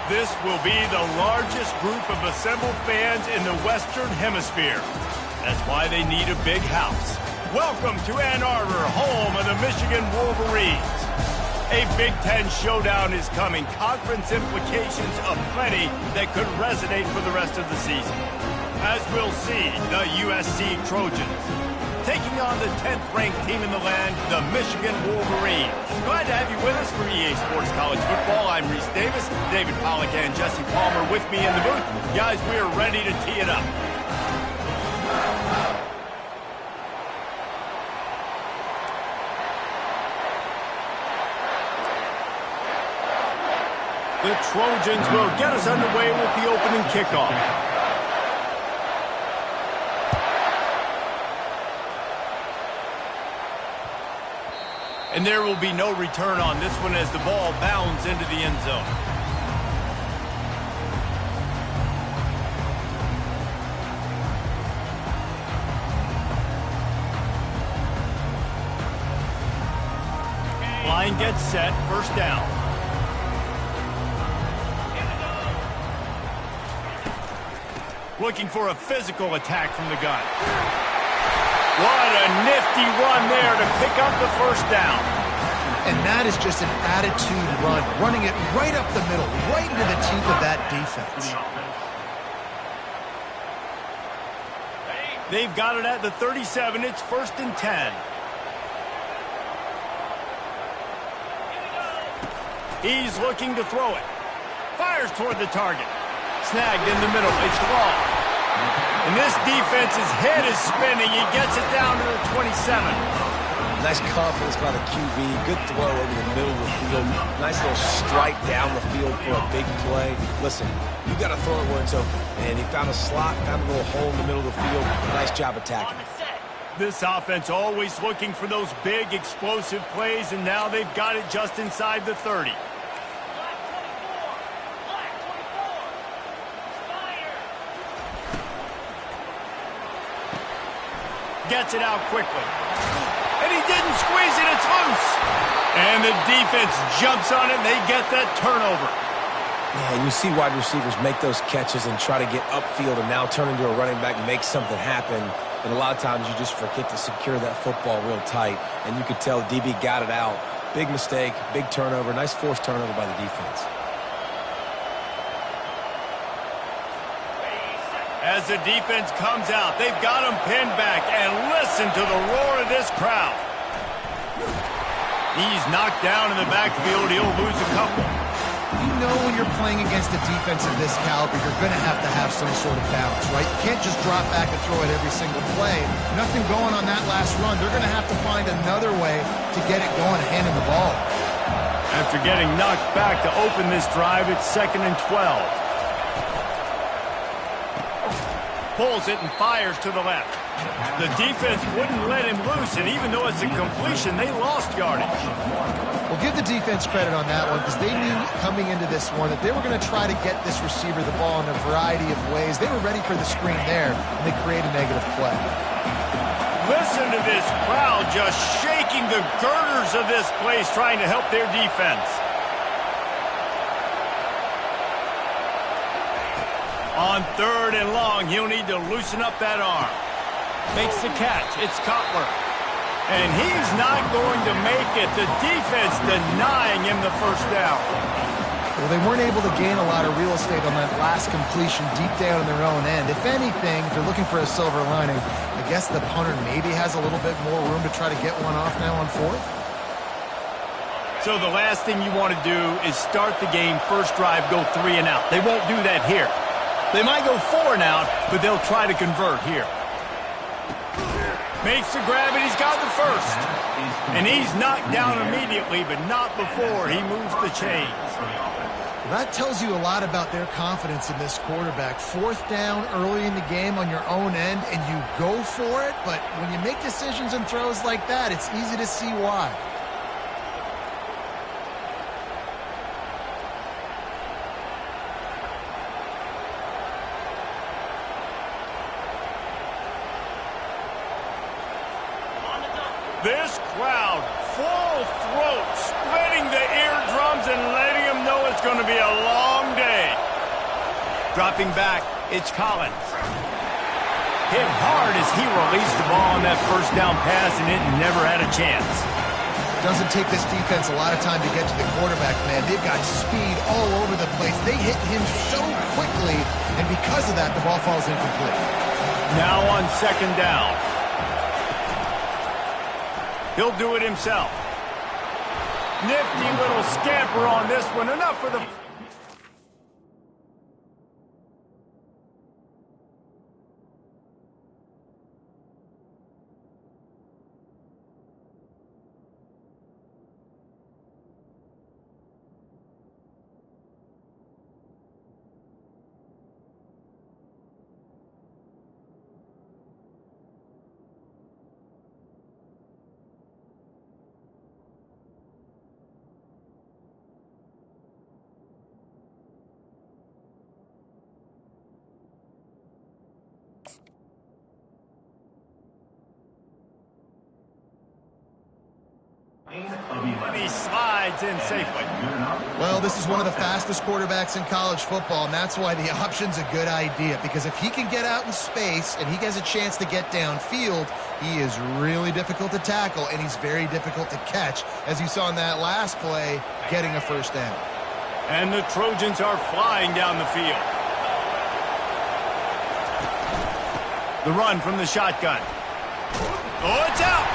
This will be the largest group of assembled fans in the Western Hemisphere. That's why they need a big house. Welcome to Ann Arbor, home of the Michigan Wolverines. A Big Ten showdown is coming. Conference implications aplenty that could resonate for the rest of the season. As we'll see, the USC Trojans taking on the 10th-ranked team in the land, the Michigan Wolverines. Glad to have you with us for EA Sports College Football. I'm Reese Davis, David Pollack and Jesse Palmer with me in the booth. Guys, we are ready to tee it up. The Trojans will get us underway with the opening kickoff. And there will be no return on this one as the ball bounds into the end zone. Line gets set, first down. Looking for a physical attack from the gun. What a nifty run there to pick up the first down. And that is just an attitude run, running it right up the middle, right into the teeth of that defense. They've got it at the 37. It's 1st and 10. He's looking to throw it. Fires toward the target. Snagged in the middle. It's long. And this defense's head is spinning. He gets it down to the 27. Nice confidence by the QB. Good throw over the middle of the field. Nice little strike down the field for a big play. Listen, you got to throw it where it's open. And he found a slot, found a little hole in the middle of the field. Nice job attacking. This offense always looking for those big, explosive plays, and now they've got it just inside the 30. Gets it out quickly. And he didn't squeeze it, it's loose. And the defense jumps on it, and they get that turnover. Yeah, you see wide receivers make those catches and try to get upfield and now turn into a running back and make something happen. And a lot of times you just forget to secure that football real tight. And you could tell DB got it out. Big mistake, big turnover, nice forced turnover by the defense. As the defense comes out, they've got him pinned back, and listen to the roar of this crowd. He's knocked down in the backfield. He'll lose a couple. You know when you're playing against a defense of this caliber, you're going to have some sort of balance, right? You can't just drop back and throw it every single play. Nothing going on that last run. They're going to have to find another way to get it going and hand him the ball. After getting knocked back to open this drive, it's 2nd and 12. Pulls it and fires to the left. The defense wouldn't let him loose, and even though it's a completion, they lost yardage. Well, give the defense credit on that one because they knew coming into this one that they were going to try to get this receiver the ball in a variety of ways. They were ready for the screen there, and they create a negative play. Listen to this crowd just shaking the girders of this place, trying to help their defense. On 3rd and long, he'll need to loosen up that arm. Makes the catch. It's Cutler. And he's not going to make it. The defense denying him the first down. Well, they weren't able to gain a lot of real estate on that last completion deep down in their own end. If anything, if they're looking for a silver lining, I guess the punter maybe has a little bit more room to try to get one off now on 4th. So the last thing you want to do is start the game, first drive, go 3 and out. They won't do that here. They might go 4 and out, but they'll try to convert here. Makes the grab, and he's got the first. And he's knocked down immediately, but not before he moves the chains. Well, that tells you a lot about their confidence in this quarterback. 4th down early in the game on your own end, and you go for it. But when you make decisions and throws like that, it's easy to see why. This crowd, full throat, splitting the eardrums and letting them know it's going to be a long day. Dropping back, it's Collins. Hit hard as he released the ball on that first down pass, and it never had a chance. Doesn't take this defense a lot of time to get to the quarterback, man. They've got speed all over the place. They hit him so quickly, and because of that, the ball falls incomplete. Now on second down. He'll do it himself. Nifty little scamper on this one. Enough for the... And he slides in safely. Well, this is one of the fastest quarterbacks in college football, and that's why the option's a good idea, because if he can get out in space and he has a chance to get downfield, he is really difficult to tackle, and he's very difficult to catch, as you saw in that last play, getting a first down. And the Trojans are flying down the field. The run from the shotgun. Oh, it's out!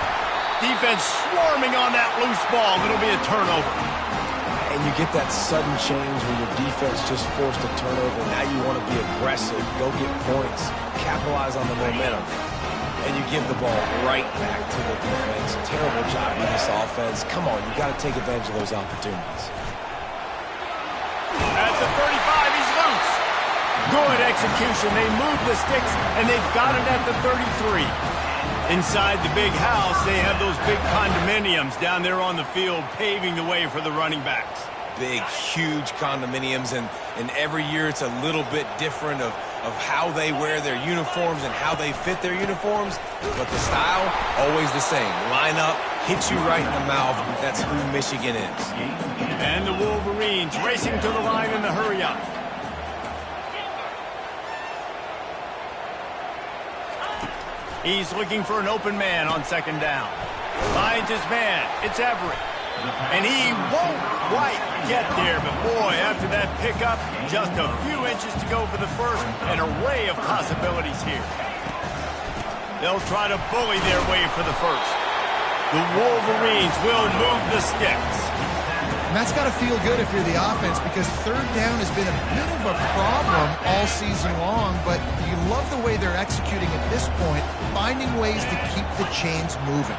Defense swarming on that loose ball. It'll be a turnover. And you get that sudden change when your defense just forced a turnover. Now you want to be aggressive, go get points, capitalize on the momentum. And you give the ball right back to the defense. Terrible job by this offense. Come on, you got to take advantage of those opportunities. At the 35, he's loose. Good execution. They move the sticks, and they've got it at the 33. Inside the big house, they have those big condominiums down there on the field paving the way for the running backs. Big, huge condominiums, and every year it's a little bit different of how they wear their uniforms and how they fit their uniforms, but the style, always the same. Line up, hit you right in the mouth. That's who Michigan is. And the Wolverines racing to the line in the hurry-up. He's looking for an open man on second down. Finds his man. It's Everett. And he won't quite get there, but boy, after that pickup, just a few inches to go for the first. An array of possibilities here. They'll try to bully their way for the first. The Wolverines will move the sticks. And that's got to feel good if you're the offense, because third down has been a bit of a problem all season long, but you love the way they're executing at this point, finding ways to keep the chains moving.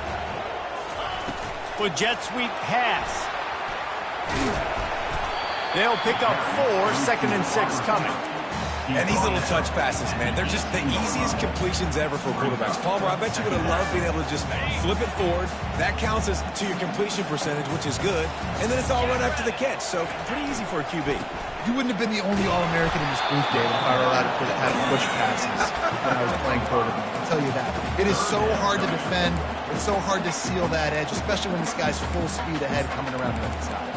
With jet sweep pass. They'll pick up 4, 2nd and 6 coming. And these little touch passes, man, they're just the easiest completions ever for quarterbacks. Palmer, I bet you're going to love being able to just flip it forward. That counts as to your completion percentage, which is good. And then it's all run after the catch, so pretty easy for a QB. You wouldn't have been the only All-American in this booth, David, if I were allowed to have push passes when I was playing quarterback. I'll tell you that. It is so hard to defend. It's so hard to seal that edge, especially when this guy's full speed ahead coming around the inside.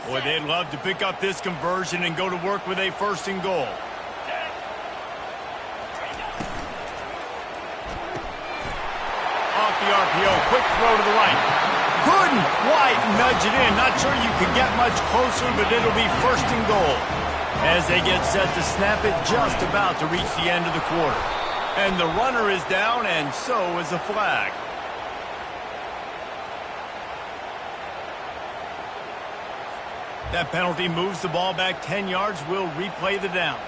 Boy, they'd love to pick up this conversion and go to work with a 1st and goal. Off the RPO, quick throw to the right. Couldn't quite nudge it in. Not sure you could get much closer, but it'll be 1st and goal. As they get set to snap it, just about to reach the end of the quarter. And the runner is down, and so is the flag. That penalty moves the ball back 10 yards. We'll replay the down.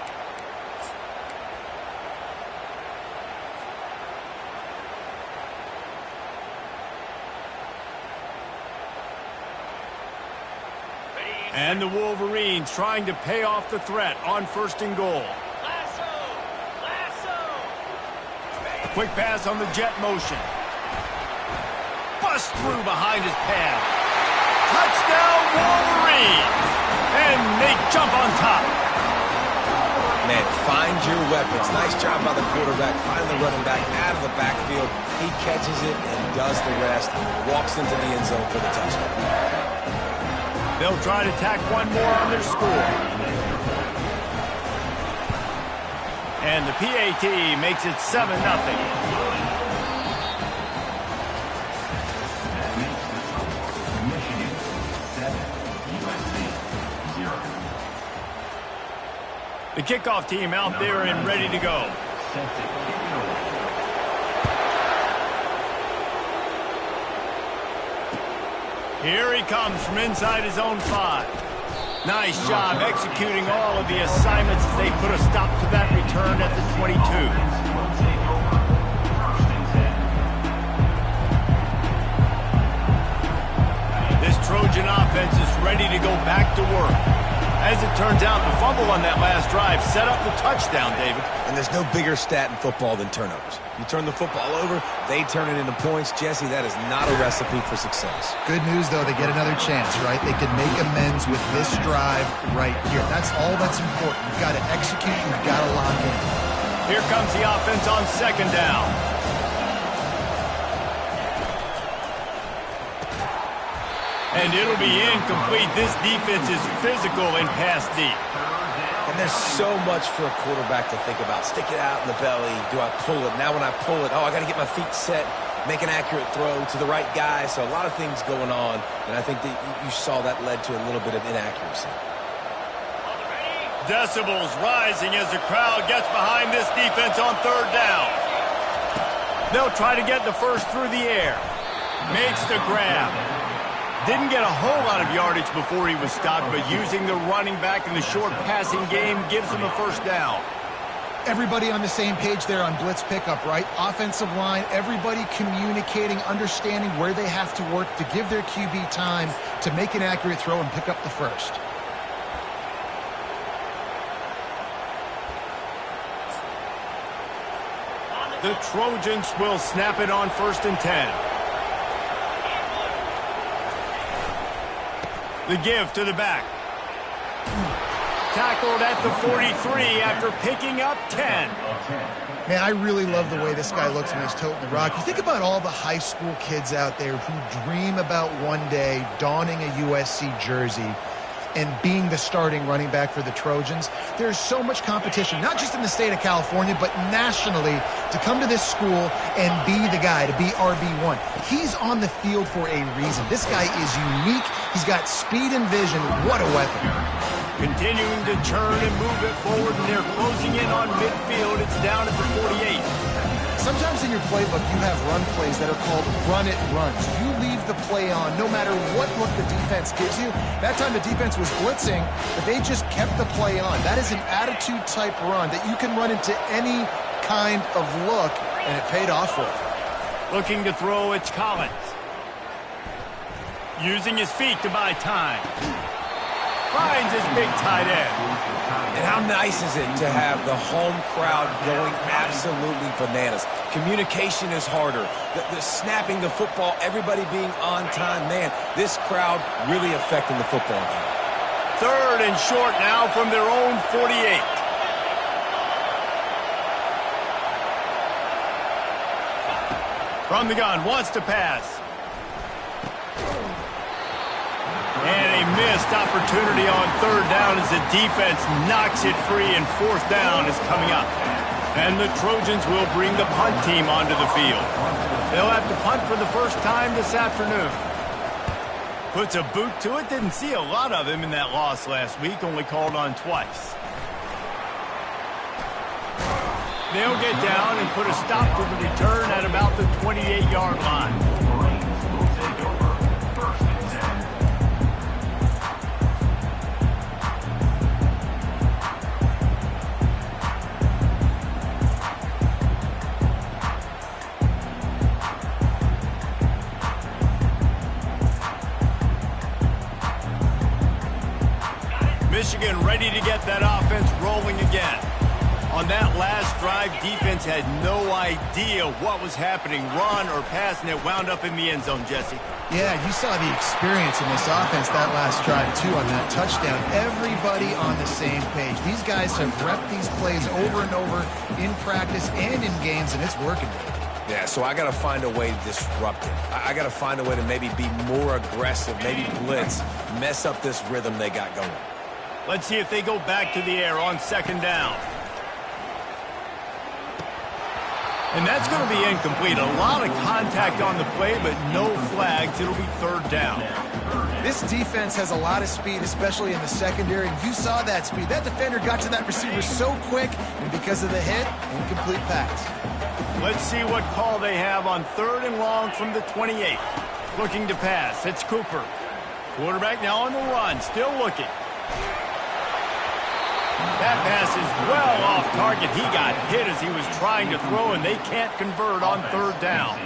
And the Wolverines trying to pay off the threat on 1st and goal. Quick pass on the jet motion. Bust through behind his pad. Touchdown, Wolverines! And they jump on top. Man, find your weapons. Nice job by the quarterback. Find the running back out of the backfield. He catches it and does the rest. Walks into the end zone for the touchdown. They'll try to tack one more on their score. And the PAT makes it 7-0. The kickoff team out there and ready to go. Here he comes from inside his own 5. Nice job executing all of the assignments as they put a stop to that return at the 22. This Trojan offense is ready to go back to work. As it turns out, the fumble on that last drive set up the touchdown, David. And there's no bigger stat in football than turnovers. You turn the football over, they turn it into points. Jesse, that is not a recipe for success. Good news, though, they get another chance, right? They can make amends with this drive right here. That's all that's important. You've got to execute, you've got to lock in. Here comes the offense on second down. And it'll be incomplete. This defense is physical and pass deep. And there's so much for a quarterback to think about. Stick it out in the belly. Do I pull it? Now when I pull it, I got to get my feet set, make an accurate throw to the right guy. So a lot of things going on, and I think that you saw that led to a little bit of inaccuracy. Decibels rising as the crowd gets behind this defense on third down. They'll try to get the first through the air. Makes the grab. Didn't get a whole lot of yardage before he was stopped, but using the running back in the short passing game gives him a first down. Everybody on the same page there on blitz pickup, right? Offensive line, everybody communicating, understanding where they have to work to give their QB time to make an accurate throw and pick up the first. The Trojans will snap it on 1st and 10. The give to the back. Tackled at the 43 after picking up 10. Man, I really love the way this guy looks when he's toting the rock. You think about all the high school kids out there who dream about one day donning a USC jersey and being the starting running back for the Trojans. There's so much competition, not just in the state of California, but nationally, to come to this school and be the guy, to be RB1. He's on the field for a reason. This guy is unique. He's got speed and vision. What a weapon. Continuing to turn and move it forward, and they're closing in on midfield. It's down at the 48. Sometimes in your playbook, you have run plays that are called run-it runs. You leave the play on no matter what look the defense gives you. That time the defense was blitzing, but they just kept the play on. That is an attitude-type run that you can run into any kind of look, and it paid off for it. Looking to throw, it's Collins. Using his feet to buy time. Finds his big tight end. And how nice is it to have the home crowd going absolutely bananas? Communication is harder. The snapping the football, everybody being on time. Man, this crowd really affecting the football game. 3rd and short now from their own 48. From the gun, wants to pass. And a missed opportunity on 3rd down as the defense knocks it free, and 4th down is coming up. And the Trojans will bring the punt team onto the field. They'll have to punt for the first time this afternoon. Puts a boot to it. Didn't see a lot of him in that loss last week, only called on twice. They'll get down and put a stop to the return at about the 28-yard line. Michigan ready to get that offense rolling again. On On that last drive, defense had no idea what was happening, run or pass, and it wound up in the end zone, Jesse. Yeah, you saw the experience in this offense that last drive, too, on that touchdown. Everybody on the same page. These guys have repped these plays over and over in practice and in games, and it's working. Yeah, so I got to find a way to disrupt it. I got to find a way to maybe be more aggressive, maybe blitz, mess up this rhythm they got going. Let's see if they go back to the air on second down. And that's going to be incomplete. A lot of contact on the play, but no flags. It'll be third down. This defense has a lot of speed, especially in the secondary, and you saw that speed. That defender got to that receiver so quick, and because of the hit, incomplete pass. Let's see what call they have on third and long from the 28th. Looking to pass. It's Cooper. Quarterback now on the run, still looking. That pass is well off target. He got hit as he was trying to throw, and they can't convert on third down.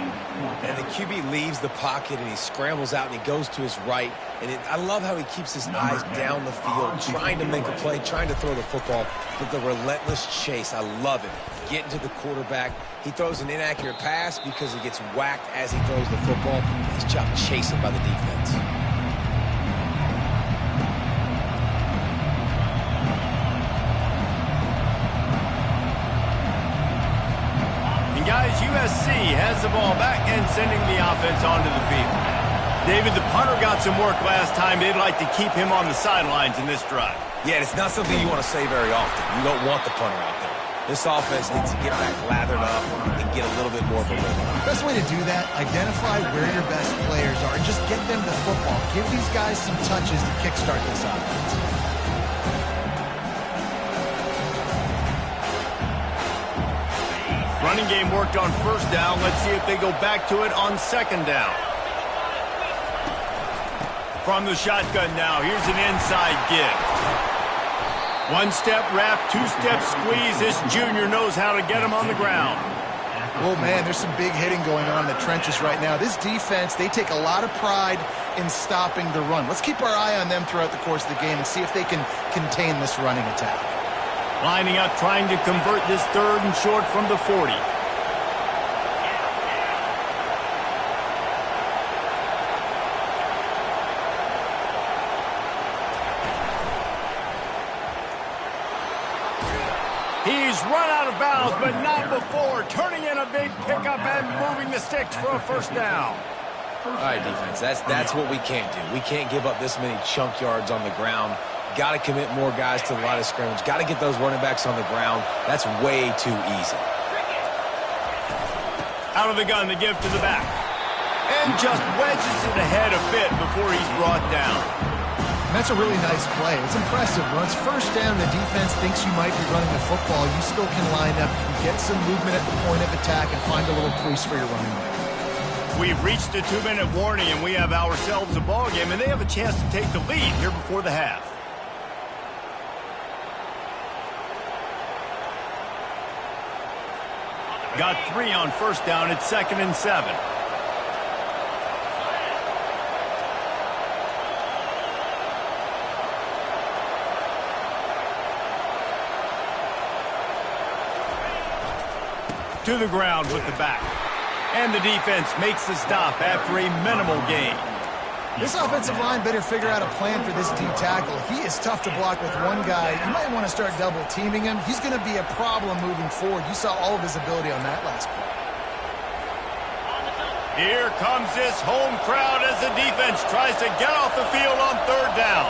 And the QB leaves the pocket, and he scrambles out, and he goes to his right. And I love how he keeps his eyes down the field, trying to make a play, trying to throw the football, but the relentless chase, I love it. Getting to the quarterback. He throws an inaccurate pass because he gets whacked as he throws the football. Nice job chasing by the defense. Guys, USC has the ball back and sending the offense onto the field. David, the punter got some work last time. They'd like to keep him on the sidelines in this drive. Yeah, it's not something you want to say very often. You don't want the punter out there. This offense needs to get back lathered up and get a little bit more of a rhythm. Best way to do that, identify where your best players are and just get them the football. Give these guys some touches to kickstart this offense. Running game worked on first down. Let's see if they go back to it on second down. From the shotgun now, here's an inside give. One-step wrap, two-step squeeze. This junior knows how to get him on the ground. Oh, man, there's some big hitting going on in the trenches right now. This defense, they take a lot of pride in stopping the run. Let's keep our eye on them throughout the course of the game and see if they can contain this running attack. Lining up, trying to convert this third and short from the 40. He's run out of bounds, but not before. Turning in a big pickup and moving the sticks for a first down. All right, defense, that's what we can't do. We can't give up this many chunk yards on the ground. Got to commit more guys to the line of scrimmage. Got to get those running backs on the ground. That's way too easy. Out of the gun, the give to the back. And just wedges it ahead a bit before he's brought down. That's a really nice play. It's impressive. When it's first down, the defense thinks you might be running the football. You still can line up, get some movement at the point of attack, and find a little crease for your running back. We've reached the 2-minute warning, and we have ourselves a ball game, and they have a chance to take the lead here before the half. Got 3 on first down. It's 2nd and 7. To the ground with the back. And the defense makes the stop after a minimal gain. This offensive line better figure out a plan for this D tackle. He is tough to block with one guy. You might want to start double teaming him. He's going to be a problem moving forward. You saw all of his ability on that last play. Here comes this home crowd as the defense tries to get off the field on third down.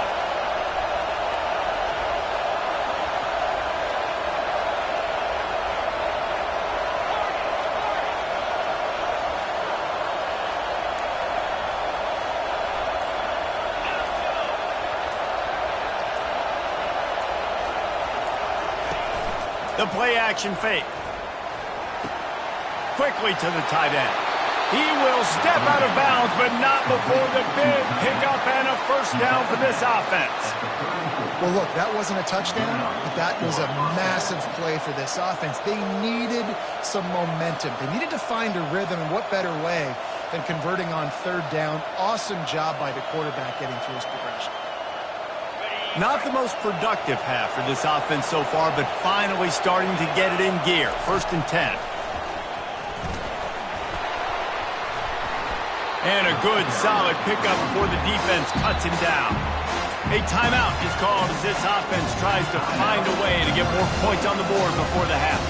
The play-action fake. Quickly to the tight end. He will step out of bounds, but not before the big pickup and a first down for this offense. Well, look, that wasn't a touchdown, but that was a massive play for this offense. They needed some momentum. They needed to find a rhythm, and what better way than converting on third down. Awesome job by the quarterback getting through his progression. Not the most productive half for this offense so far, but finally starting to get it in gear. 1st and 10. And a good, solid pickup before the defense cuts him down. A timeout is called as this offense tries to find a way to get more points on the board before the half.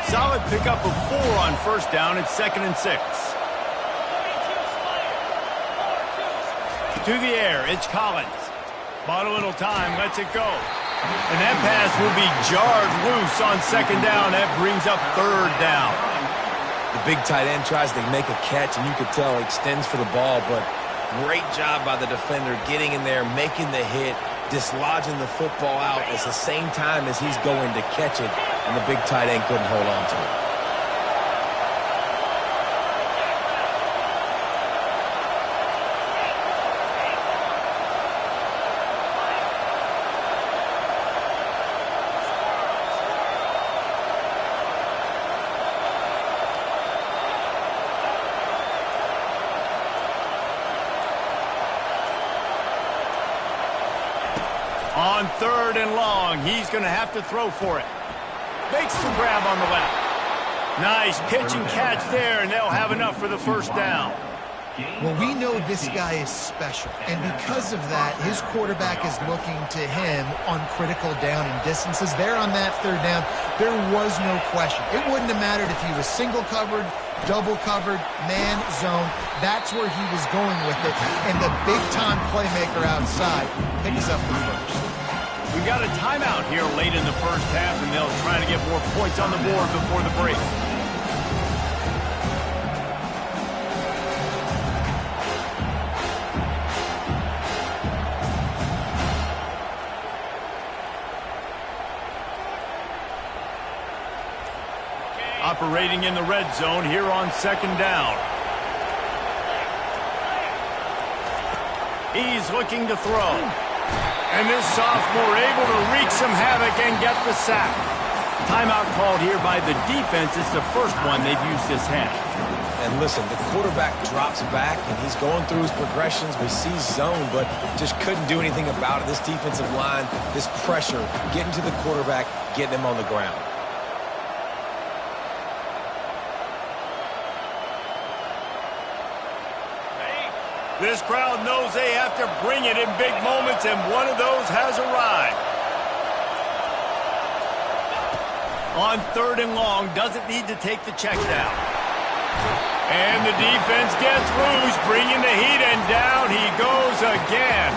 Solid pickup of 4 on 1st down. It's 2nd and 6. To the air, it's Collins. Bought a little time, lets it go. And that pass will be jarred loose on 2nd down. That brings up 3rd down. The big tight end tries to make a catch, and you could tell he extends for the ball, but great job by the defender getting in there, making the hit, dislodging the football out at the same time as he's going to catch it, and the big tight end couldn't hold on to it. On 3rd and long, he's going to have to throw for it. Makes the grab on the left. Nice pitch and catch there, and they'll have enough for the 1st down. Well, we know this guy is special, and because of that, his quarterback is looking to him on critical down and distances. There on that 3rd down, there was no question. It wouldn't have mattered if he was single covered, double covered, man, zone. That's where he was going with it, and the big-time playmaker outside picks up the 1st. We got a timeout here late in the 1st half, and they'll try to get more points on the board before the break. Operating in the red zone here on 2nd down. He's looking to throw. And this sophomore able to wreak some havoc and get the sack. Timeout called here by the defense. It's the 1st one they've used this half. And listen, the quarterback drops back, and he's going through his progressions. We see zone, but just couldn't do anything about it. This defensive line, this pressure, getting to the quarterback, getting him on the ground. This crowd knows they have to bring it in big moments, and one of those has arrived. On 3rd and long, doesn't need to take the check down. And the defense gets loose, bringing the heat, and down he goes again.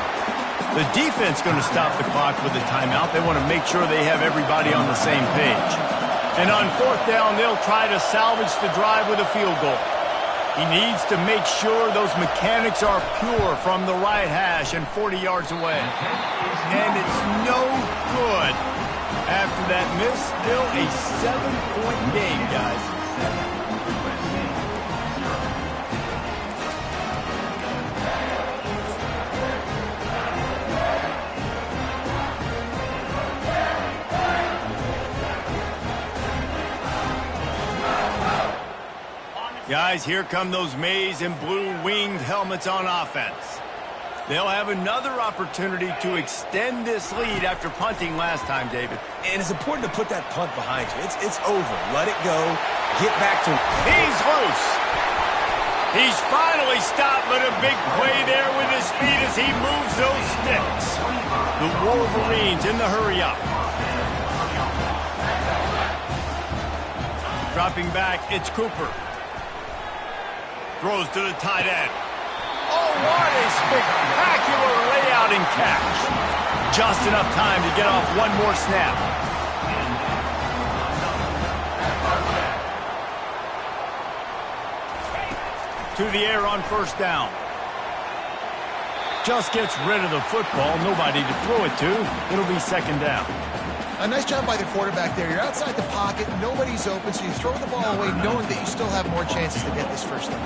The defense going to stop the clock with a timeout. They want to make sure they have everybody on the same page. And on 4th down, they'll try to salvage the drive with a field goal. He needs to make sure those mechanics are pure from the right hash and 40 yards away. And it's no good. After that miss, still a 7-point game, guys. Guys, here come those maize and blue winged helmets on offense. They'll have another opportunity to extend this lead after punting last time, David. And it's important to put that punt behind you. It's over. Let it go. Get back to... He's loose. He's finally stopped, but a big play there with his speed as he moves those sticks. The Wolverines in the hurry-up. Dropping back, it's Cooper. Throws to the tight end. Oh, what a spectacular layout and catch. Just enough time to get off one more snap. To the air on 1st down. Just gets rid of the football. Nobody to throw it to. It'll be 2nd down. A nice job by the quarterback there. You're outside the pocket, nobody's open, so you throw the ball away knowing that you still have more chances to get this 1st down.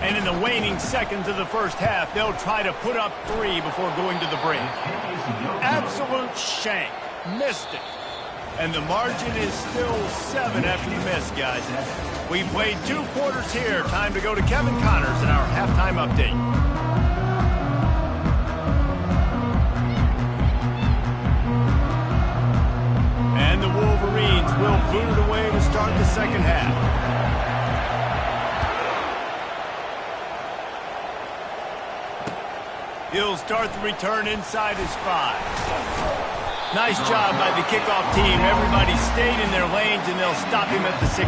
And in the waning seconds of the 1st half, they'll try to put up 3 before going to the break. Absolute shank. Missed it. And the margin is still 7 after the miss, guys. We played 2 quarters here. Time to go to Kevin Connors in our halftime update. And the Wolverines will boot it away to start the second half. He'll start the return inside his 5. Nice job by the kickoff team. Everybody stayed in their lanes, and they'll stop him at the 16.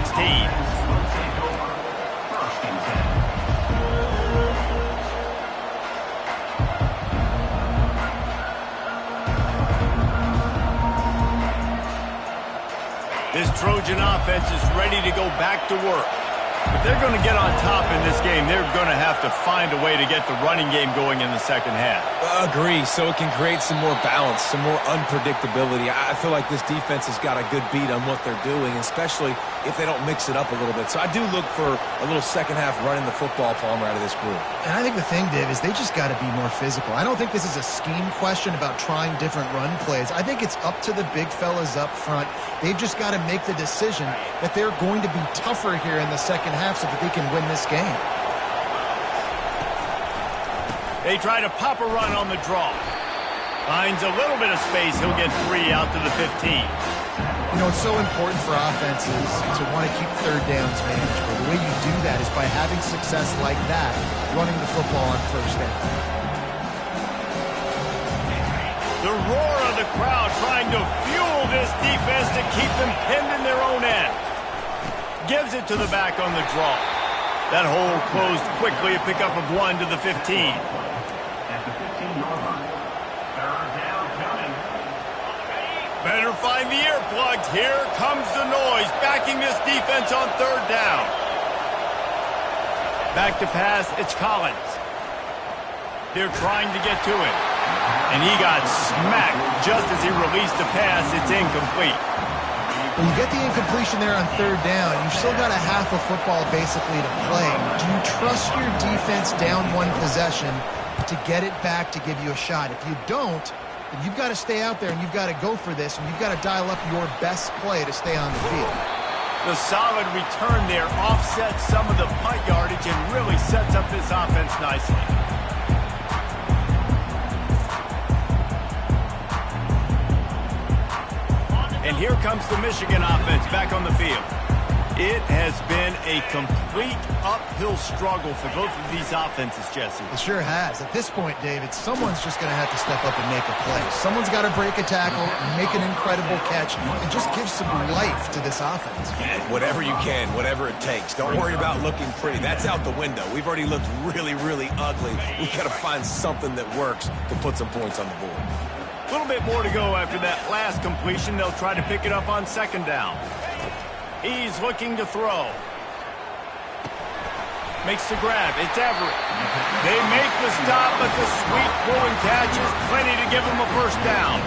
This Trojan offense is ready to go back to work. If they're going to get on top in this game, they're going to have to find a way to get the running game going in the second half. Agree, so it can create some more balance, some more unpredictability. I feel like this defense has got a good beat on what they're doing, especially if they don't mix it up a little bit. So I do look for a little second half running the football, Palmer, out of this group. And I think the thing, Dave, is they just got to be more physical. I don't think this is a scheme question about trying different run plays. I think it's up to the big fellas up front. They've just got to make the decision that they're going to be tougher here in the second half so that they can win this game. They try to pop a run on the draw. Finds a little bit of space. He'll get 3 out to the 15. You know, it's so important for offenses to want to keep third downs manageable. The way you do that is by having success like that, running the football on first down. The roar of the crowd trying to fuel this defense to keep them pinned in their own end. Gives it to the back on the draw. That hole closed quickly, a pickup of 1 to the 15. At the 15-yard line, third down coming. Better find the earplugs. Here comes the noise, backing this defense on third down. Back to pass, it's Collins. They're trying to get to him. And he got smacked just as he released the pass. It's incomplete. When you get the incompletion there on third down, you've still got a half of football basically to play. Do you trust your defense down 1 possession to get it back to give you a shot? If you don't, then you've got to stay out there and you've got to go for this, and you've got to dial up your best play to stay on the field. The solid return there offsets some of the punt yardage and really sets up this offense nicely. And here comes the Michigan offense back on the field. It has been a complete uphill struggle for both of these offenses, Jesse. It sure has. At this point, David, someone's just going to have to step up and make a play. Someone's got to break a tackle, make an incredible catch, and just give some life to this offense. Whatever you can, whatever it takes. Don't worry about looking pretty. That's out the window. We've already looked really, really ugly. We've got to find something that works to put some points on the board. A little bit more to go after that last completion. They'll try to pick it up on second down. He's looking to throw. Makes the grab. It's Everett. They make the stop, but the sweet pulling catch is plenty to give them a first down.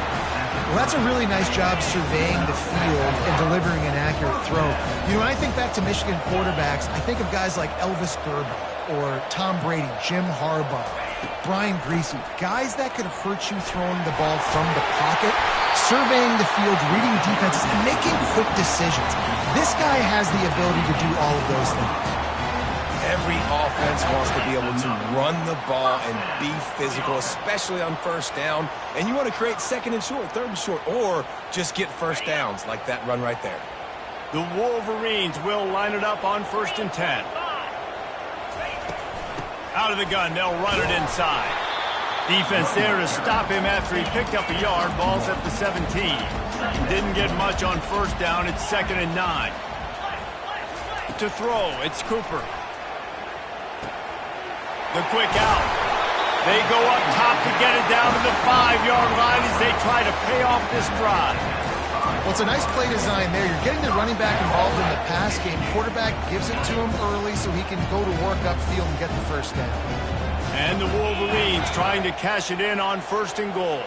Well, that's a really nice job surveying the field and delivering an accurate throw. You know, when I think back to Michigan quarterbacks, I think of guys like Elvis Gerber or Tom Brady, Jim Harbaugh, Brian Griese, guys that could hurt you throwing the ball from the pocket, surveying the field, reading defenses, and making quick decisions. This guy has the ability to do all of those things. Every offense wants to be able to run the ball and be physical, especially on first down. And you want to create second and short, third and short, or just get first downs like that run right there. The Wolverines will line it up on 1st and 10. Out of the gun, they'll run it inside. Defense there to stop him after he picked up a yard. Ball's at the 17. Didn't get much on first down. It's 2nd and 9. To throw, it's Cooper. The quick out. They go up top to get it down to the 5-yard line as they try to pay off this drive. Well, it's a nice play design there. You're getting the running back involved in the pass game. Quarterback gives it to him early so he can go to work upfield and get the first down. And the Wolverines trying to cash it in on 1st and goal.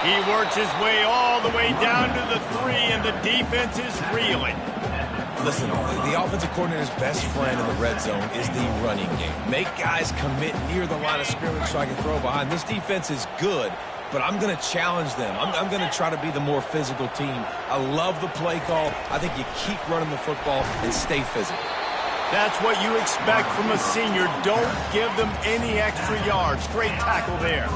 He works his way all the way down to the 3, and the defense is reeling. Listen, the offensive coordinator's best friend in the red zone is the running game. Make guys commit near the line of scrimmage so I can throw behind. This defense is good but I'm going to challenge them. I'm going to try to be the more physical team. I love the play call. I think you keep running the football and stay physical. That's what you expect from a senior. Don't give them any extra yards. Great tackle there.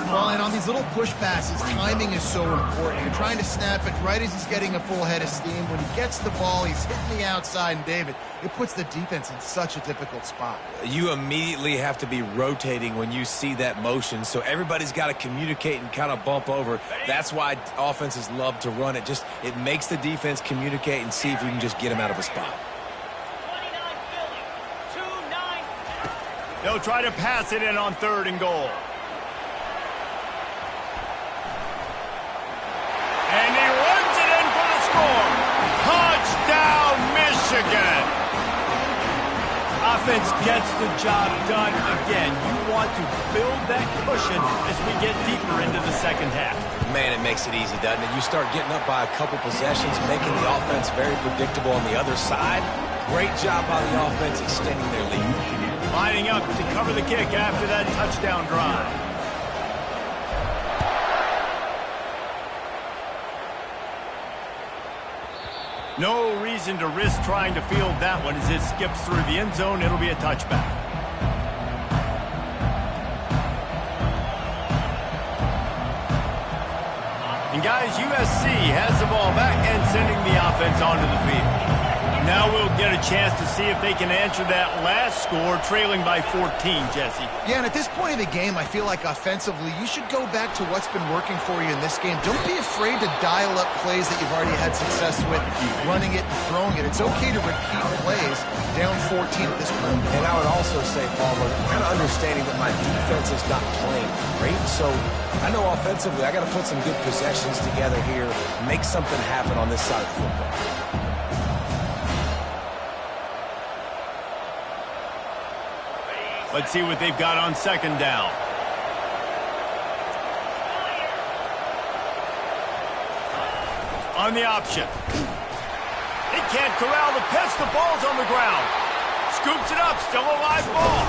Well, and on these little push passes, timing is so important. You're trying to snap it right as he's getting a full head of steam. When he gets the ball, he's hitting the outside, and David, it puts the defense in such a difficult spot. You immediately have to be rotating when you see that motion, so everybody's got to communicate and kind of bump over. That's why offenses love to run it. It makes the defense communicate and see if we can just get him out of a spot. They'll try to pass it in on 3rd and goal. And he runs it in for the score. Touchdown, Michigan. Offense gets the job done again. You want to build that cushion as we get deeper into the second half. Man, it makes it easy, doesn't it? You start getting up by a couple possessions, making the offense very predictable on the other side. Great job by the offense extending their lead. Lining up to cover the kick after that touchdown drive. No reason to risk trying to field that one as it skips through the end zone. It'll be a touchback. And guys, USC has the ball back and sending the offense onto the field. Now we'll get a chance to see if they can answer that last score, trailing by 14, Jesse. Yeah, and at this point of the game, I feel like offensively, you should go back to what's been working for you in this game. Don't be afraid to dial up plays that you've already had success with, running it and throwing it. It's okay to repeat plays down 14 at this point. And I would also say, Palmer, kind of understanding that my defense is not playing great, so I know offensively I got to put some good possessions together here, make something happen on this side of the football. Let's see what they've got on 2nd down. On the option. They can't corral the pitch. The ball's on the ground. Scoops it up. Still a live ball.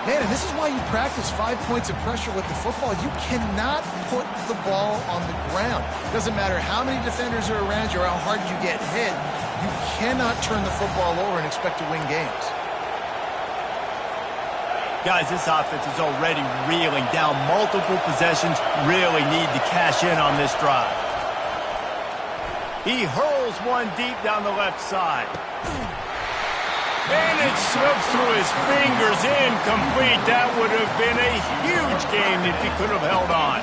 Man, and this is why you practice 5 points of pressure with the football. You cannot put the ball on the ground. Doesn't matter how many defenders are around you or how hard you get hit. You cannot turn the football over and expect to win games. Guys, this offense is already reeling down multiple possessions. Really need to cash in on this drive. He hurls one deep down the left side. And it slips through his fingers, incomplete. That would have been a huge game if he could have held on.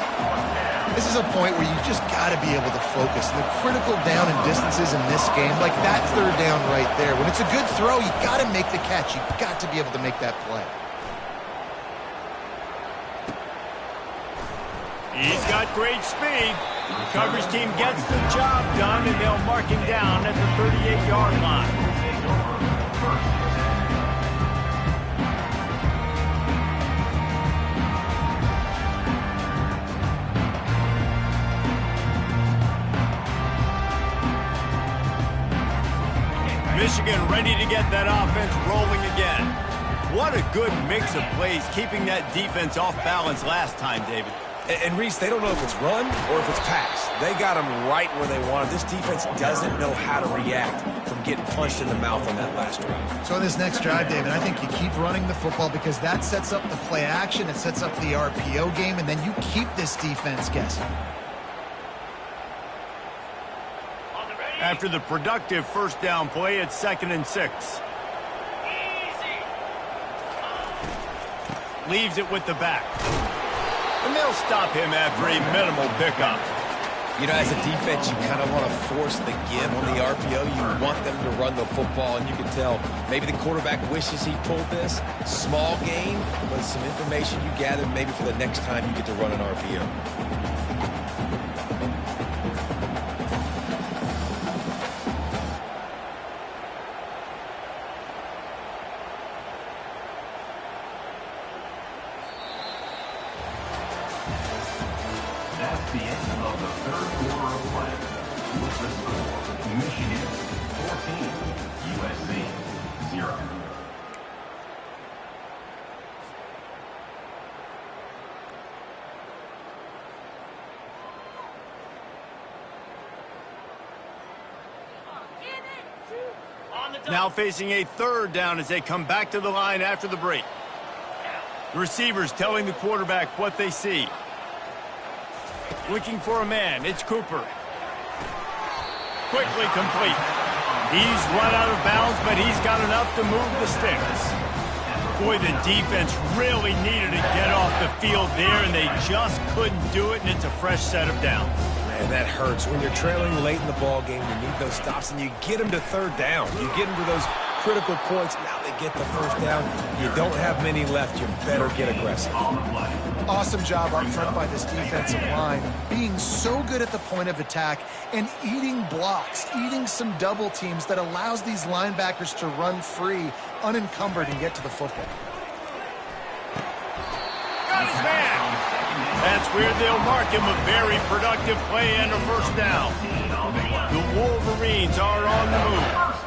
This is a point where you just got to be able to focus. The critical down and distances in this game, like that 3rd down right there. When it's a good throw, you got to make the catch. You got to be able to make that play. He's got great speed. The coverage team gets the job done, and they'll mark him down at the 38-yard line. Michigan ready to get that offense rolling again. What a good mix of plays, keeping that defense off balance last time, David. And Reese, they don't know if it's run or if it's pass. They got them right where they want it. This defense doesn't know how to react from getting punched in the mouth on that last drive. So in this next drive, David, I think you keep running the football because that sets up the play action, it sets up the RPO game, and then you keep this defense guessing. After the productive 1st down play, it's 2nd and 6. Leaves it with the back. And they'll stop him after a minimal pickup. You know, as a defense, you kind of want to force the give on the RPO. You want them to run the football, and you can tell maybe the quarterback wishes he pulled this. Small gain, but some information you gather maybe for the next time you get to run an RPO. That's the end of the 3rd quarter of play. With the score, Michigan 14, USC 0. Now facing a third down as they come back to the line after the break. The receivers telling the quarterback what they see. Looking for a man. It's Cooper. Quickly complete. He's run out of bounds, but he's got enough to move the sticks. Boy, the defense really needed to get off the field there, and they just couldn't do it, and it's a fresh set of downs. Man, that hurts. When you're trailing late in the ball game, you need those stops, and you get them to third down. You get them to those critical points. Now they get the first down. You don't have many left. You better get aggressive. Awesome job up front by this defensive line, being so good at the point of attack and eating blocks, eating some double teams that allows these linebackers to run free, unencumbered, and get to the football. Got his man. That's where they'll mark him a very productive play and a first down. The Wolverines are on the move.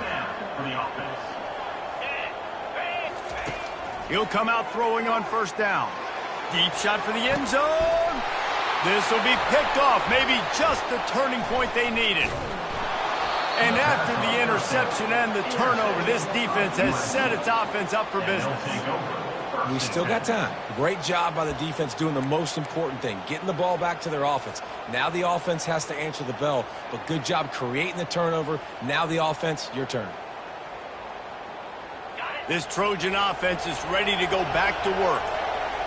He'll come out throwing on first down. Deep shot for the end zone. This will be picked off. Maybe just the turning point they needed. And after the interception and the turnover, this defense has set its offense up for business. We still got time. Great job by the defense doing the most important thing, getting the ball back to their offense. Now the offense has to answer the bell, but good job creating the turnover. Now the offense, your turn. This Trojan offense is ready to go back to work.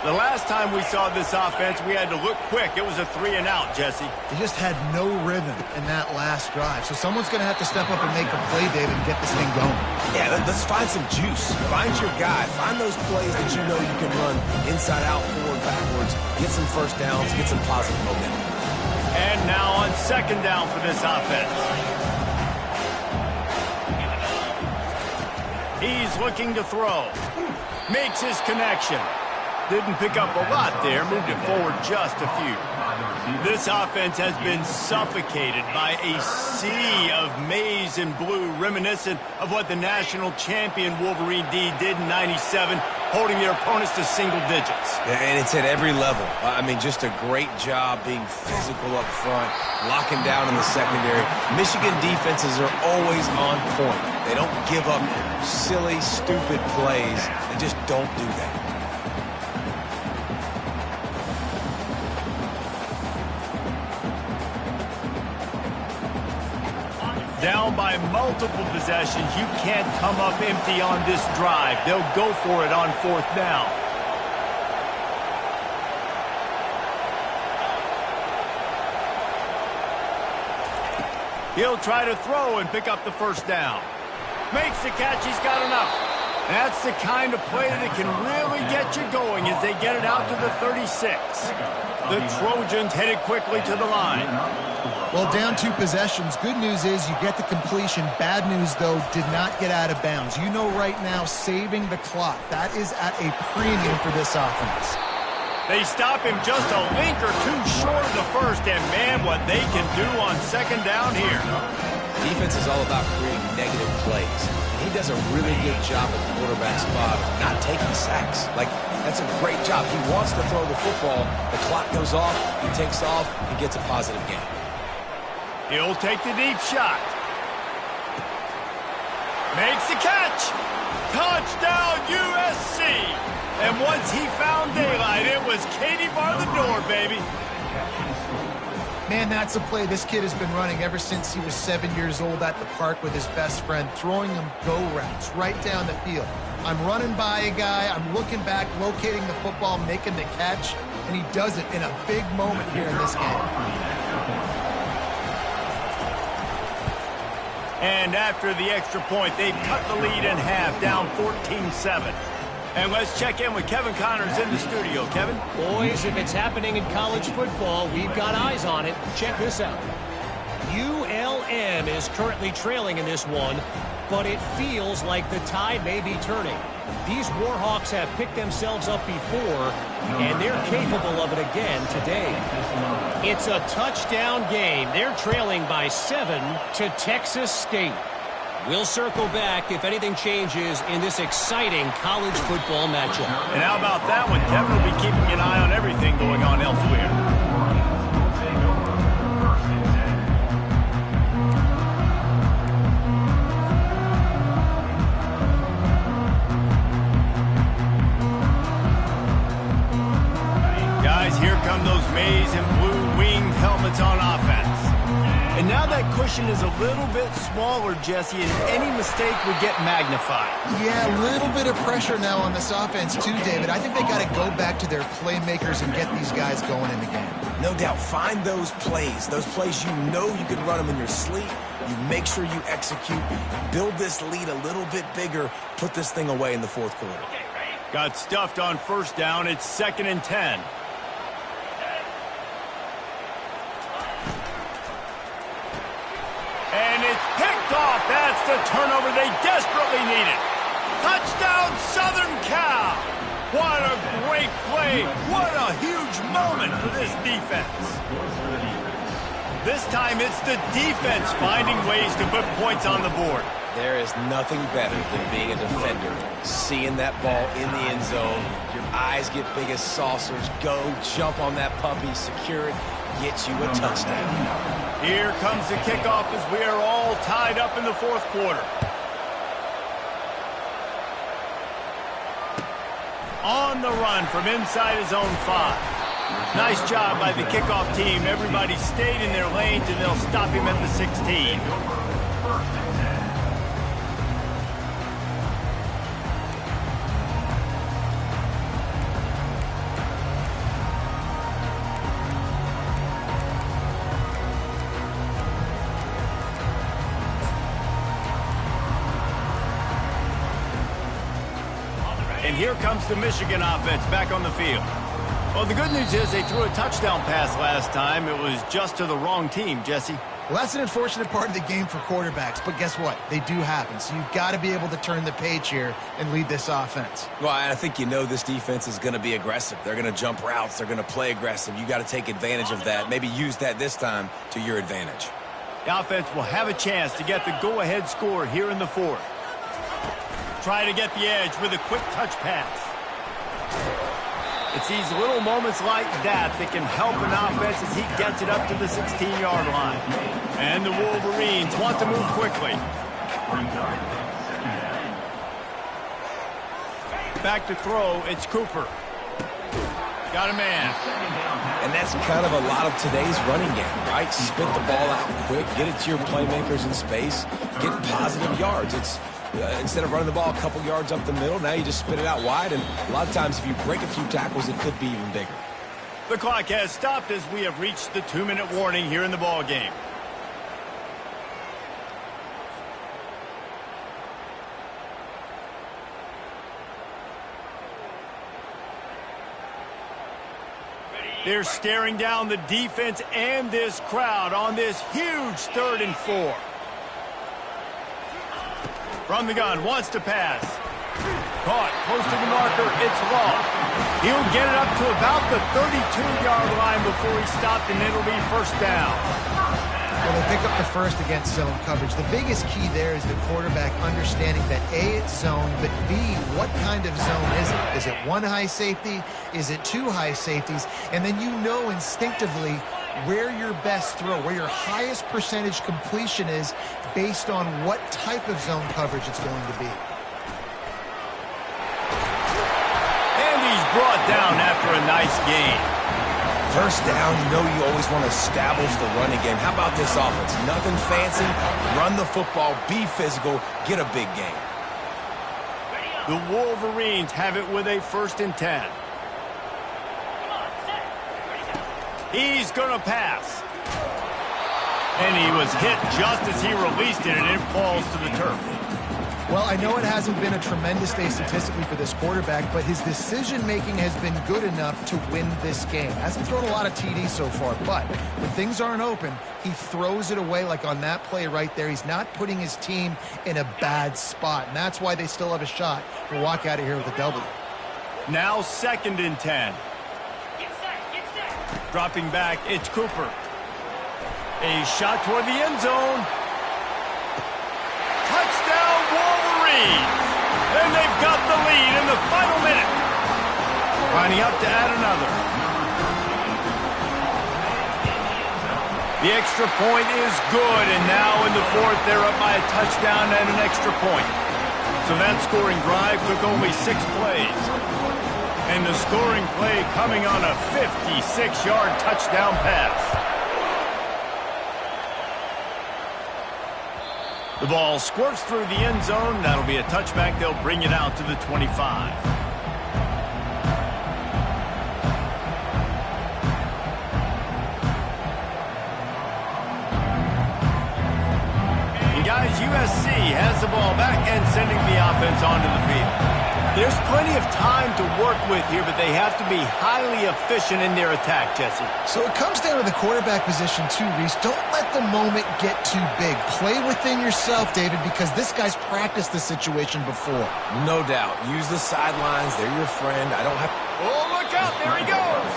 The last time we saw this offense, we had to look quick. It was a 3-and-out, Jesse. They just had no rhythm in that last drive. So someone's going to have to step up and make a play, David, and get this thing going. Yeah, let's find some juice. Find your guy. Find those plays that you know you can run inside out, forward, backwards. Get some first downs. Get some positive momentum. And now on second down for this offense. He's looking to throw. Makes his connection. Didn't pick up a lot there, moved it forward just a few. This offense has been suffocated by a sea of maize and blue, reminiscent of what the national champion Wolverine D did in '97, holding their opponents to single digits. Yeah, and it's at every level. I mean, just a great job being physical up front, locking down in the secondary. Michigan defenses are always on point. They don't give up silly, stupid plays. They just don't do that. Down by multiple possessions, you can't come up empty on this drive. They'll go for it on fourth down. He'll try to throw and pick up the first down. Makes the catch, he's got enough. That's the kind of play that can really get you going as they get it out to the 36. The Trojans headed quickly to the line. Well, down 2 possessions. Good news is you get the completion. Bad news, though, did not get out of bounds. You know right now, saving the clock. That is at a premium for this offense. They stop him just a link or two short of the first, and man, what they can do on second down here. Defense is all about creating negative plays. And he does a really good job at the quarterback spot, not taking sacks. Like, that's a great job. He wants to throw the football. The clock goes off, he takes off, he gets a positive gain. He'll take the deep shot. Makes the catch. Touchdown, USC. And once he found daylight, it was Katie bar the door, baby. Man, that's a play this kid has been running ever since he was 7 years old at the park with his best friend, throwing him go routes right down the field. I'm running by a guy, I'm looking back, locating the football, making the catch, and he does it in a big moment here in this game. And after the extra point, they've cut the lead in half, down 14-7. And let's check in with Kevin Connors in the studio. Kevin? Boys, if it's happening in college football, we've got eyes on it. Check this out. ULM is currently trailing in this one, but it feels like the tide may be turning. These Warhawks have picked themselves up before, and they're capable of it again today. It's a touchdown game. They're trailing by 7 to Texas State. We'll circle back if anything changes in this exciting college football matchup. And how about that one? Kevin will be keeping an eye on everything going on elsewhere. grays and blue winged helmets on offense. And now that cushion is a little bit smaller, Jesse, and any mistake would get magnified. Yeah, a little bit of pressure now on this offense too, David. I think they got to go back to their playmakers and get these guys going in the game. No doubt. Find those plays you know you can run them in your sleep. You make sure you execute, build this lead a little bit bigger, put this thing away in the fourth quarter. Got stuffed on first down. It's 2nd and 10. And it's picked off. That's the turnover they desperately needed. Touchdown, Southern Cal. What a great play. What a huge moment for this defense. This time it's the defense finding ways to put points on the board. There is nothing better than being a defender, seeing that ball in the end zone. Your eyes get big as saucers. Go, jump on that puppy, secure it, get you a touchdown. Here comes the kickoff as we are all tied up in the fourth quarter. On the run from inside his own 5. Nice job by the kickoff team. Everybody stayed in their lanes, and they'll stop him at the 16. And here comes the Michigan offense back on the field. Well, the good news is they threw a touchdown pass last time. It was just to the wrong team, Jesse. Well, that's an unfortunate part of the game for quarterbacks, but guess what? They do happen, so you've got to be able to turn the page here and lead this offense. Well, I think you know this defense is going to be aggressive. They're going to jump routes. They're going to play aggressive. You got to take advantage of that. Maybe use that this time to your advantage. The offense will have a chance to get the go-ahead score here in the fourth. Try to get the edge with a quick touch pass. It's these little moments like that that can help an offense as he gets it up to the 16-yard line. And the Wolverines want to move quickly. Back to throw, it's Cooper. Got a man. And that's kind of a lot of today's running game, right? Spit the ball out quick, get it to your playmakers in space, get positive yards. It's instead of running the ball a couple yards up the middle, now you just spit it out wide, and a lot of times if you break a few tackles, it could be even bigger. The clock has stopped as we have reached the 2-minute warning here in the ball game. They're staring down the defense and this crowd on this huge 3rd and 4. From the gun, wants to pass. Caught, close to the marker, it's Law. He'll get it up to about the 32-yard line before he stopped, and it'll be first down. Well, they pick up the first against zone coverage. The biggest key there is the quarterback understanding that A, it's zone, but B, what kind of zone is it? Is it one high safety? Is it two high safeties? And then you know instinctively where your best throw, where your highest percentage completion is based on what type of zone coverage it's going to be. And he's brought down after a nice gain. First down, you know you always want to establish the running game. How about this offense? Nothing fancy. Run the football, be physical, get a big gain. The Wolverines have it with a 1st and 10. He's going to pass. And he was hit just as he released it, and it falls to the turf. Well, I know it hasn't been a tremendous day statistically for this quarterback, but his decision-making has been good enough to win this game. Hasn't thrown a lot of TDs so far, but when things aren't open, he throws it away like on that play right there. He's not putting his team in a bad spot, and that's why they still have a shot to walk out of here with a W. Now 2nd and 10. Dropping back, it's Cooper. A shot toward the end zone. Touchdown, Wolverines! And they've got the lead in the final minute. Lining up to add another. The extra point is good, and now in the fourth, they're up by a touchdown and an extra point. So that scoring drive took only 6 plays. And the scoring play coming on a 56-yard touchdown pass. The ball squirts through the end zone. That'll be a touchback. They'll bring it out to the 25. And guys, USC has the ball back and sending the offense onto the field. There's plenty of time to work with here, but they have to be highly efficient in their attack, Jesse. So it comes down to the quarterback position too, Reese. Don't let the moment get too big. Play within yourself, David, because this guy's practiced this situation before. No doubt. Use the sidelines. They're your friend. I don't have... Oh, look out. There he goes.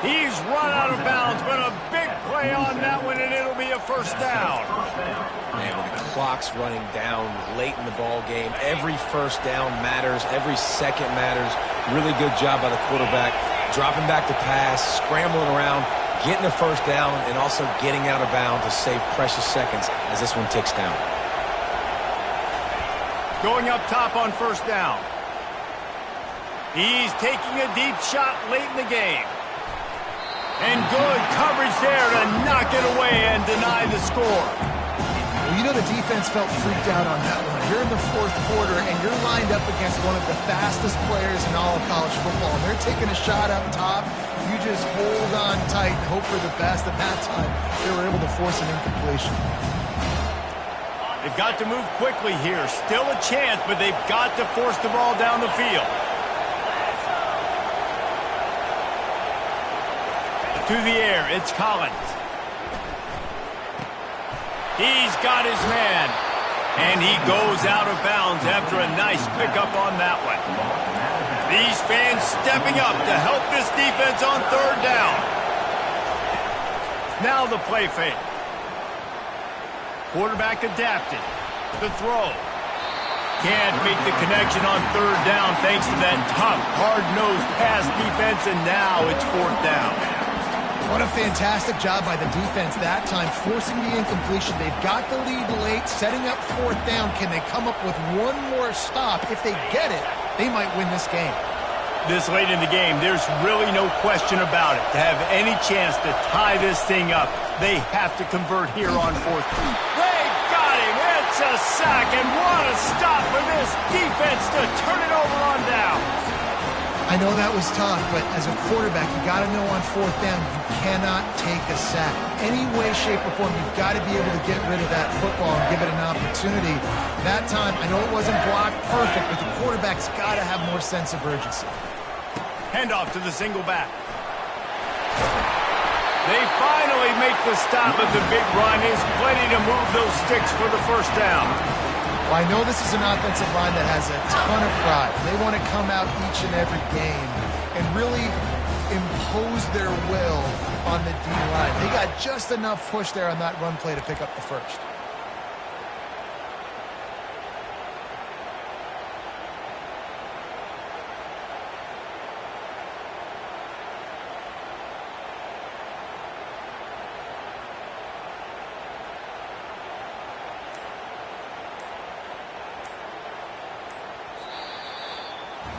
He's run out of bounds, but a big play on that one, and it'll be a first down. Man, when the clock's running down late in the ball game, every first down matters. Every second matters. Really good job by the quarterback. Dropping back to pass, scrambling around, getting the first down, and also getting out of bounds to save precious seconds as this one ticks down. Going up top on first down. He's taking a deep shot late in the game. And good coverage there to knock it away and deny the score. Well, you know the defense felt freaked out on that one. You're in the fourth quarter, and you're lined up against one of the fastest players in all of college football. And they're taking a shot up top. You just hold on tight and hope for the best. At that time, they were able to force an incompletion. They've got to move quickly here. Still a chance, but they've got to force the ball down the field. To the air, it's Collins. He's got his man. And he goes out of bounds after a nice pickup on that one. These fans stepping up to help this defense on third down. Now the play fake. Quarterback adapted. The throw. Can't make the connection on third down thanks to that tough, hard-nosed pass defense, and now it's fourth down. What a fantastic job by the defense that time, forcing the incompletion. They've got the lead late, setting up fourth down. Can they come up with one more stop? If they get it, they might win this game. This late in the game, there's really no question about it. To have any chance to tie this thing up, they have to convert here on fourth. They got him. It's a sack, and what a stop for this defense to turn it over on down. I know that was tough, but as a quarterback, you got to know on fourth down, you cannot take a sack. Any way, shape, or form, you've got to be able to get rid of that football and give it an opportunity. That time, I know it wasn't blocked perfect, but the quarterback's got to have more sense of urgency. Handoff to the single back. They finally make the stop, but the big run is plenty to move those sticks for the first down. Well, I know this is an offensive line that has a ton of pride. They want to come out each and every game and really impose their will on the D-line. They got just enough push there on that run play to pick up the first.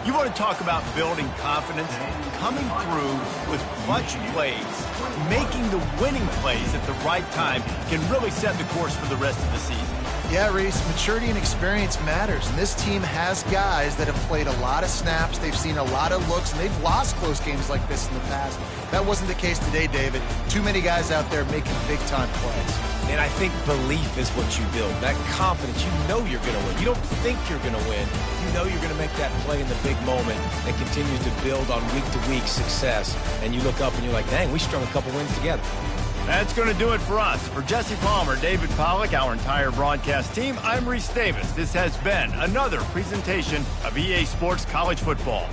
You want to talk about building confidence? Coming through with clutch plays, making the winning plays at the right time can really set the course for the rest of the season. Yeah, Reese, maturity and experience matters, and this team has guys that have played a lot of snaps, they've seen a lot of looks, and they've lost close games like this in the past. That wasn't the case today, David. Too many guys out there making big-time plays. And I think belief is what you build. That confidence, you know you're going to win. You don't think you're going to win. You know you're going to make that play in the big moment that continues to build on week-to-week success. And you look up and you're like, dang, we strung a couple wins together. That's going to do it for us. For Jesse Palmer, David Pollack, our entire broadcast team, I'm Reese Davis. This has been another presentation of EA Sports College Football.